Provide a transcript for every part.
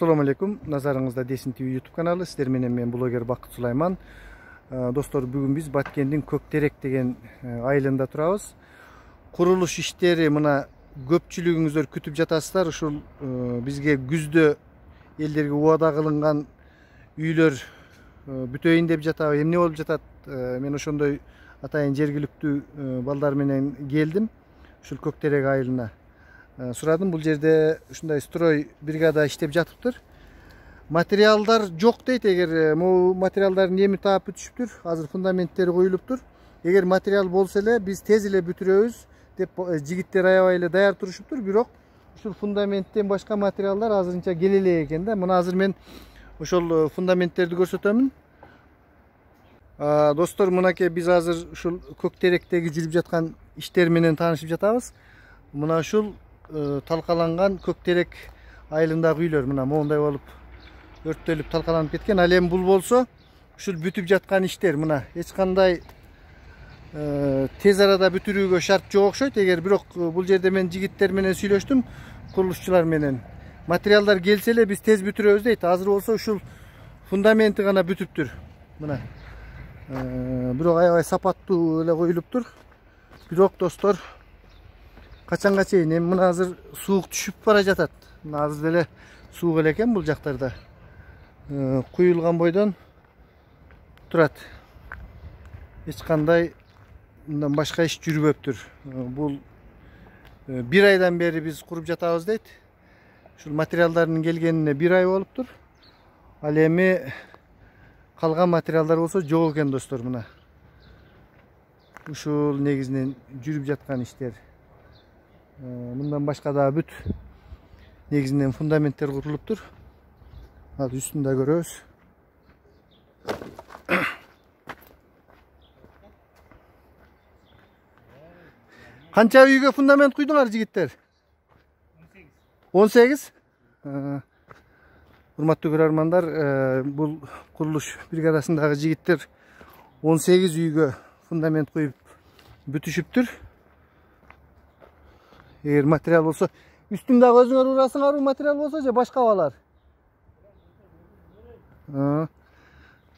Assalamu alaikum. Nazarыңызда Десин ТВ YouTube каналы. Сіздер менен мен блогер Бакыт Сулайман. Достор, бүгүн биз Баткендин Көктерек деген айылында турабыз. Курулуш иштери мына көпчүлүгүңүздөр күтүп жатасыздар. Ушул бизге күздө элдерге убада кылынган үйлөр бүтөйүн деп жатабы, эмне болуп жатат? Мен ошондой атайын жергиликтүү балдар менен келдим. Ушул Көктерек айылына сурадым. Бул жерде ушундай строй бригада иштеп жатыптыр. Материалдар жок дейт. Эгер могу материалдардын эми таап бүтүшүптүр. Азыр фундаменттери коюлуптур. Эгер материал болсо эле биз тез эле бүтүрөбүз деп жигиттер аябай эле даяр турушуптур. Бирок ушул фундаменттен башка материалдар азырынча келе элек экен да. Мына азыр мен ошол фундаменттерди көрсөтөмүн. Достор, мынакей биз азыр ушул Көктеректеги жүрүп жаткан иштер менен таанышып жатабыз. Мына ушул талкаланган Көктерек айылындагы үйлөр мына моундай болуп өрттөлүп талкаланып кеткен. Ал эми бул болсо ушул бүтүп жаткан иштер мына эч кандай тез арада бүтүрүүгө шарт жок окшойт. Эгер бирок бул жерде мен жигиттер менен сүйлөштүм, курулушчулар менен. Материалдар келсе эле биз тез бүтүрөбүз дейт. Азыр болсо ушул фундаменти гана бүтүптүр. Мына бирок аябай сапаттуу эле коюлуптур. Бирок достор, качанга чейин? Эми мына азыр суук түшүп бара жатат. Мына азыр деле суук эле экен бул жактарда. Куюлган бойдон турат. Эч кандай мындан башка иш жүрбөптүр. Бул бир айдан бери биз куруп жатабыз дейт. Ушул материалдардын келгенине бир ай болуптур. Ал эми калган материалдар болсо жок экен достор. Мына ушул негизинен жүрүп жаткан иштер. Мындан башка да бүт негизинен фундаменттер курулуптур. Ал үстүн да көрөбүз. Канча үйгө фундамент куйдуңар жигиттер? 18. Урматтуу көрөрмандар, бул курулуш бригадасындагы жигиттер 18 үйгө фундамент куюп бүтүшүптүр. Эгер материал болсо, үстүндөгү өзүңөр урасыңарбы, материал болсо же башка балар?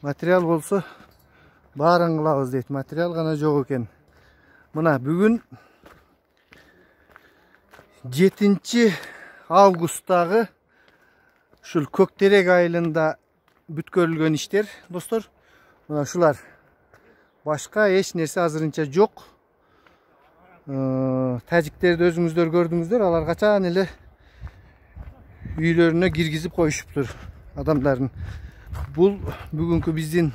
Материал болсо баарын кылабыз дейт. Материал гана жок экен. Мына бүгүн 7 августтагы ушул Көктерек айылында бүткөрүлгөн иштер, достор. Мына ушулар. Башка эч нерсе азырынча жок. Тажиктерди өзүңүздөр көрдүңүздөр, алар качан эле үйлөрүнө киргизип коюшуптур адамдарын. Бул бүгүнкү биздин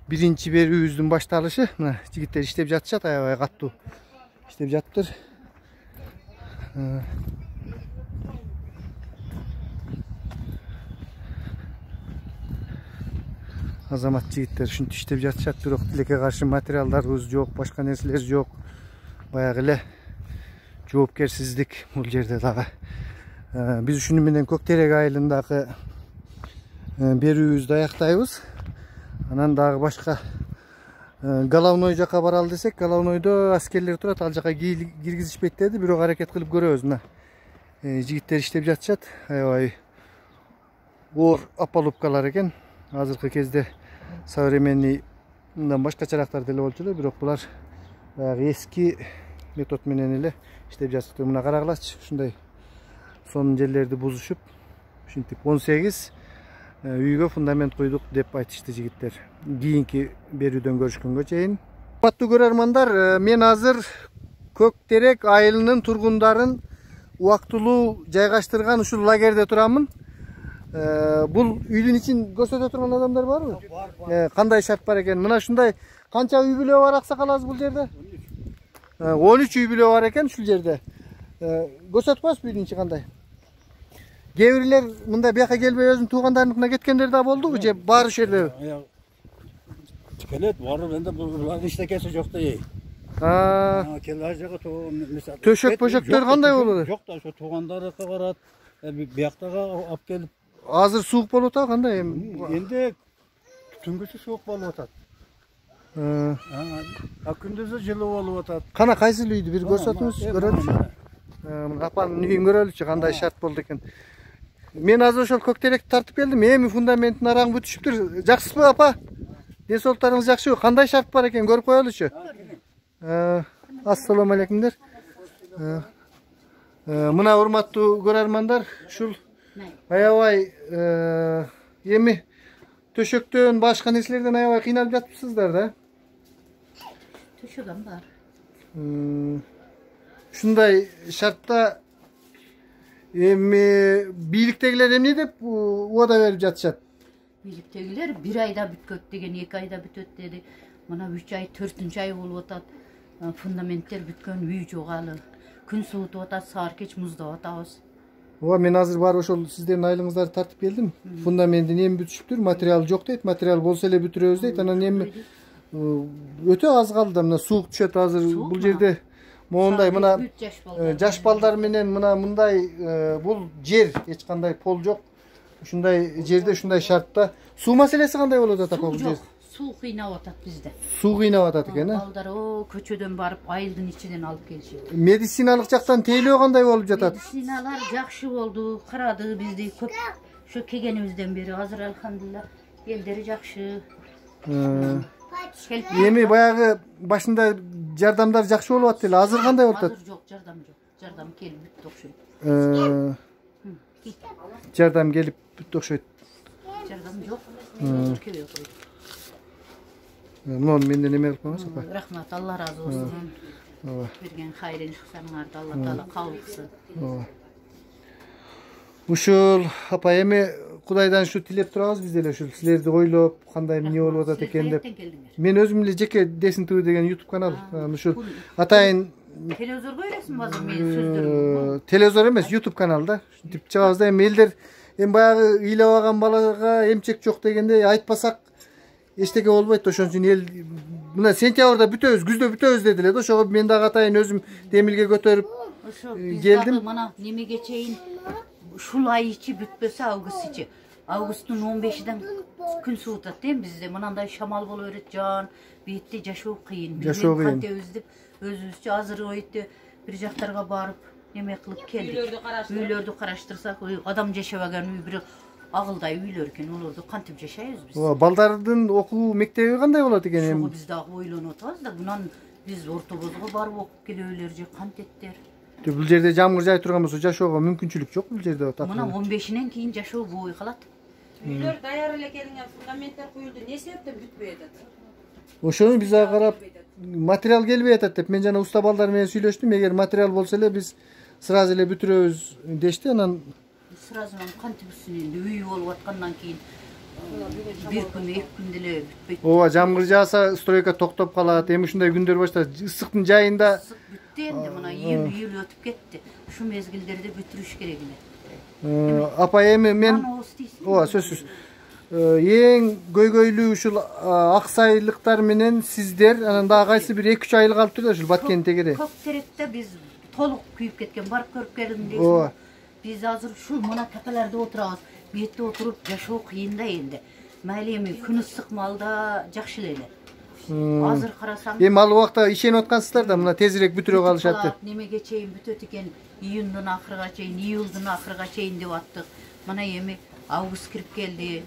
биринчи берүүбүздүн башталышы. Мына жигиттер иштеп жатышат, аябай каттуу иштеп жатыптыр. Азамат жигиттер ушинтип иштеп жатышат, бирок тилекке каршы материалдарыбыз жок, башка нерселер жок. Баягы эле жоопкерсиздик бул жерде дагы. Биз ушуну менен Көктерек айылындагы берүүбүздү аяктайбыз. Анан дагы башка Головной жака баралы десек, Головнойдо аскерлер турат, ал жака киргизишпейт деди, бирок аракет кылып көрөбүз. Мына жигиттер иштеп жатышат, аябай оор опалубкалар экен. Азыркы кезде современный мындан башкачарактар деле болчу эле, бирок булар баягы эски метод менен эле иштеп жатыптыр. Мына карагылачы, ушундай сонун жерлерди бузушуп, ушинтип 18 үйгө фундамент куйдук деп айтышты жигиттер. Кийинки берүүдөн көрүшкөнгө чейин. Урматтуу көрөрмандар, мен азыр Көктерек айылынын тургундарын убактылуу жайгаштырган ушул лагерде турамын. Бул үйдүн ичин көрсөтө турган адамдар барбы? Бар. Кандай шарт бар экен? Мына ушундай канча үй бүлө бар аксакал азыр бул жерде? 13 үй бүлө бар экен ушул жерде. Көрсөтүп коесузбу үйдүн ичи кандай? Кээ бирлер мындай бияка келбей өзүнүн туугандарыныкына кеткендер да болдубу же баары ушул жерде? Келет, барып энди булар иштекеси жок да. Келер жака төшөк бөшөктөр кандай болот? Жок да, ошо туугандарыкка барат. Бияктага алып келип. Азыр суук болуп атабы кандай? Энди түнгүсү суук болуп атат. Күндүзү жылуу болуп атат. Кана кайсыл үйдү бир көрсөтүңүз, көрөлүчү. Апанын үйүн көрөлүчү, кандай шарт болду экен. Men azыр ошол көктеректи тартып келдим. Эми фундаменттин арагы бүтүшүптүр. Жакшысызбы апа? Ден соолуктарыңыз жакшыбы? Кандай шарт бар экен көрүп коелучу. Ассаламу алейкумдер. Мына урматтуу көрөрмандар, ушул аябай эми төшөктөн башка нерселерден аябай кыйналып жатыпсыздар да. Төшөгөн бар. Ушундай шартта эми бийликтегилер эмне деп убада берип жатышат? Бийликтегилер 1 айда бүткөт деген, 2 айда бүтөт деди. Мына 3 ай, 4-нчы ай болуп атат. Фундаменттер бүткөн, үй жогалы. Күн суутуп атат, саар кеч муздап атабыз. Мен азыр барып ошол сиздердин айлыгыңыздарды тартып келдим. Фундаменттин эми бүтүшүптүр, материал жок дейт. Материал болсо эле бүтүрөбүз дейт. Анан эми өтө аз калды. Мына суук түшөт азыр бул жерде. Моундай мына жаш балдар менен мындай бул жер эч кандай пол жок. Ушундай жерде ушундай шартта суу маселеси кандай болот атат бул жер? Суу кыйнап атат бизде. Суу кыйнап атат экен, Балдар көчөдөн барып айылдын ичинен алып келишет. Медициналык жактан тейлөө кандай болуп жатат? Медициналар жакшы болду, карады бизди көп. Ошо келгенибизден бери азыр алхамдулилла элдери жакшы. Эми баягы башында жардамдар жакшы болуп атты эле. Азыр кандай болуп атат? Азыр жок, жардам жок. Жардам келип бүттү окшойт. Жардам келип бүттү окшойт. Жардам жок. Келип койду. Муну менден эме кылып коңуз апа. Рахмат, Алла разы болсун. Берген хайрын шыксаңарды Алла таала кабыл кылсын. Ушул апа эми Кудайдан ушу тилеп турабыз биз деле ушул силерди ойлоп, кандай эмне болуп атат экен деп. Мен өзүм эле жеке Десин ТВ деген YouTube канал, ушул атайын телевизорго көрөсүң азыр менин сөздөрүм. Телевизор эмес, YouTube канал да. Ушинтип чыгабыз да, эми элдер баягы ыйлабаган балага эмчек жок дегенде айтпасак эчтеке болбойт. Ошон үчүн эл мына сентябрда бүтөбүз, күздө бүтөбүз дедилер да. Ошого мен дагы атайын өзүм демилге көтөрүп келдим. Мына немеге чейин ушул ай ичи бүтпөсө август ичи. Августтун 15-ден күн суутат эми бизде. Мынандай шамал боло берет, жан, бетте жашоо кыйын. Жашоо кыйын. Кантебиз деп өзүбүзчө азыр ойты бир жактарга барып неме кылып келдик. Үйлөрдү караштырсак, адам жашабаган үй бир агылдай үйлөр экен, олорду кантип жашайбыз биз? Балдардын окуу мектеби кандай болот экен эми? Биз дагы ойлонуп атабыз да, мунан биз ортобозго барып окуп келебилер же кантеттер? Бул жерде жамгыр жай турган болсо жашоого мүмкүнчүлүк жок бул жерде. Мына 15-нен кийин жашоо бой калат. Үйлөр даяр эле келинген, фундаменттер куюлду, не себептен бүтпөй атат? Ошону биз ага карап материал келбей атат деп мен жана уста балдар менен сүйлөштүм. Эгер материал болсо эле биз сразу эле бүтүрөбүз дешти. Анан сразу кантип үстүнөн үй болуп аткандан кийин бир күн, 2 күн деле бүтпөйт. Ооба, жамгыр жааса стройка токтоп калат. Эми ушундай күндөр башталат. Ысыктын жайында бүттү энди, мына июль өтүп кетти. Ушу мезгилдерде бүтүрүш керек эле. Апа эми мен ооба сөзсүз эң көйгөйлүү ушул аксайлыктар менен сиздер анан дагы кайсы бир 2-3 айлык алып турду ушул Баткендин тегере. Көктеректе биз толук күйүп кеткен, барып көрүп келдим дейсиң. Биз азыр ушул мына тепелерде отурабыз. Бетте отуруп жашоо кыйын да энди. Майли эми күн ысык малда жакшы эле. Азыр карасаң эми ал убакта ишенип аткансыздар да, мына тезирээк бүтүрө калышат деп. Немеге чейин бүтөт экен, июндун акырыга чейин, июлдун акырыга чейин деп аттык. Мына эми август кирип келди.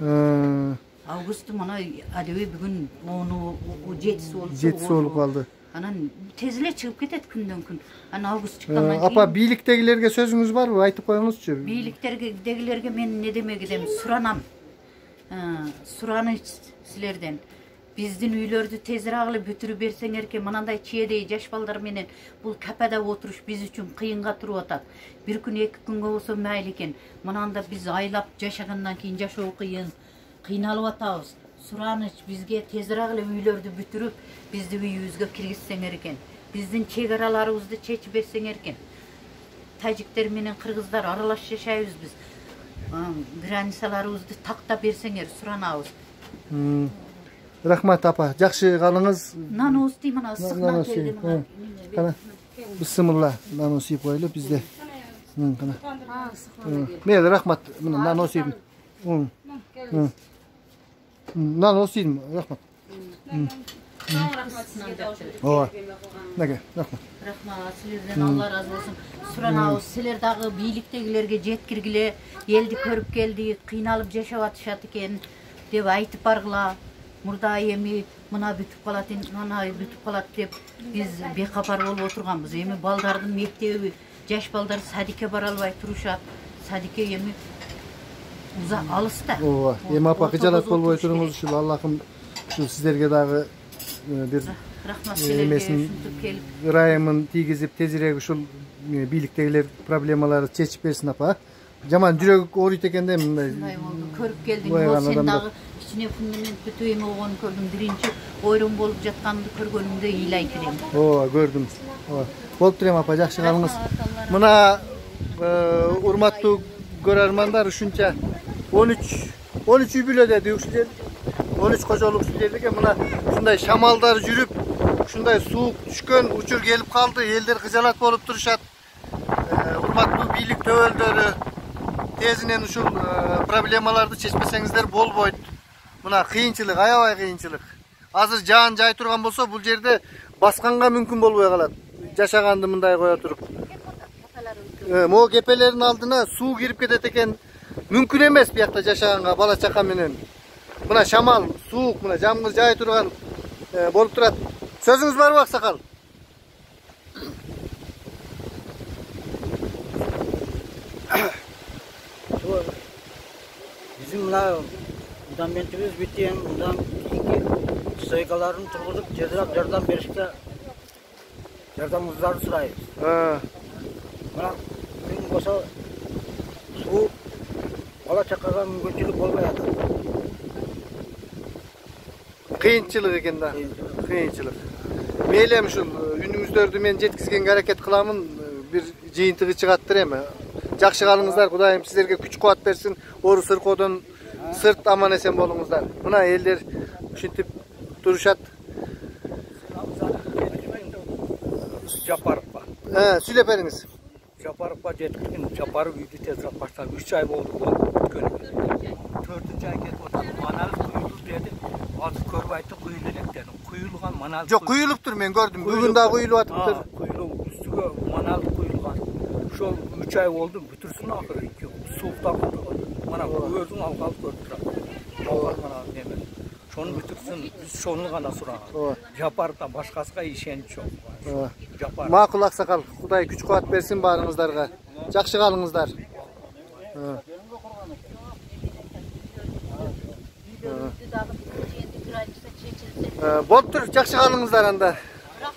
Августтун мына адеби бүгүн 7-си болуп 7-си болуп калды. Анан тез эле чыгып кетет күндөн күн. Анан август чыккандан кийин. Апа, бийликтегилерге сөзүңүз барбы? Айтып коюңузчу. Бийликтегилерге мен не демек элем, суранам. Сураныч силерден. Биздин үйлөрдү тезирээк эле бүтүрүп берсеңер экен, мынандай чиедей жаш балдар менен бул капада отуруш биз үчүн кыйынга туруп атат. Бир күн, 2 күнгө болсо мейли экен. Мынанда биз айлап жашагандан кийин жашоо кыйын, кыйналып атабыз. Сураныч бизге тезирээк эле үйлөрдү бүтүрүп, бизди үйүбүзгө киргизсеңер экен. Биздин чек араларыбызды чечип берсеңер экен. Тажиктер менен кыргыздар аралаш жашайбыз биз. Границаларыбызды тактап берсеңер, суранабыз. Рахмат апа, жакшы калыңыз. Нануз дейм, мына ысыкдан келди мына. Кана. Бисмилла, нануз сыйып коелу бизде. Кана. Мейли, рахмат. Мына нануз сыйдым. Нануз сыйдым, рахмат. Çok rahmet sizge de olsun. Ova. Nege, rahmat. Rahmat sizlerden Allah razı olsun. Suranabız sizler dagı biyiliktegilerge jetkirgile eldi körüp geldi, kıynalıp yaşap atışat eken dep aytıp bargıla. Murda emi mına бүтүп калат, мына бүтүп калат деп биз бейкапар болуп отурганбыз. Эми балдардын мектеби, жаш балдар садикке бара албай турушат. Садикке эми узак алыста. Ооба. Эми апа кыжалат болбой туруңуз ушул Аллахым ушул сиздерге дагы бир рахмат силерге ушинтип келип ырайымын тийгизип тезирээк ушул бийликтегилер проблемаларды чечип берсин апа. Жаман жүрөк ооруйт экен да мындай. Көрүп келдиң, сен дагы içine fundament bütün oğun gördüm. Birinci oyun bolup жатканды көргөнүмдө ыйлайт элем. Ооба, көрдүм. Ооба. Болуп турем апа, жакшы калыңыз. Мына урматтуу көрөрмандар ушунча 13 үй бүлөдө ушул жер 13 кожолук ушул жердеге мына ушундай шамалдар жүрүп, ушундай суук түшкөн учур келип калды. Элдер кыжалат болуп турушат. Урматтуу бийлик төбөлдөрү тезинен ушул проблемаларды чечпесеңиздер болбойт. Мына кыйынчылык, аябай кыйынчылык. Азыр жаан жай турган болсо, бул жерде басканга мүмкүн болбой калат. Жашаганды мындай кое туруп. Могу кепелердин алдына суу кирип кетет экен. Мүмкүн эмес биякта жашаганга бала чака менен. Мына шамал, суук, мына жамгыр жай турган болуп турат. Сөзүңүз барбы, аксакал? Bizim mına fundamentimiz bitti. Bundan keyinki saykalarını turguzup tezirap yardım berişte yardımımızları sırayız. Mına gün olsa su bala çakaga mümkünçülük olmayatı. Kıyınçılık eken da. Kıyınçılık. Meylem uşul үнүңүздөрдү мен жеткизгенге аракет кыламын, бир жыйынтыгы чыгаттыр эми. Жакшы калыңыздар, Кудайым силерге күч кубат берсин. Ору сыркоодон сырт аман эсен болуңуздар. Мына элдер ушинтип турушат. Жапаровка. Сүйлөп бериңиз. Жапаровка жеткизген, Жапаров үйдү тезирээк баштап 3 ай болду бүткөнү. 4-нчү ай кетип отуруп, манал куюлду деди. Азыр көрүп айтты, куюлду элек деди. Куюлган манал. Жок, куюлуптур, мен көрдүм. Бүгүн да куюлуп атыптыр. Куюлуп, үстүгө манал куюлган. Ошол 3 ай болду, бүтүрсүн акыры. Сууктан мана өзүң алгалы көрүп турат. Жапарга неме. Шону бүтүрсүн, биз шону гана сураган. Жапарда башкасына ишенич жок. Жапар. Макул аксакал, Кудай күч кубат берсин баарыңыздарга. Жакшы калыңыздар. Болуптур, жакшы калыңыздар анда.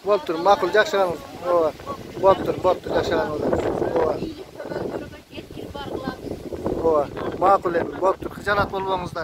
Болуптур, макул, жакшы калыңыз. Ооба. Болуптур, жакшы калыңыздар. Ооба. Ооба, макул эми, болуптур, кыжалат болбоңуздар.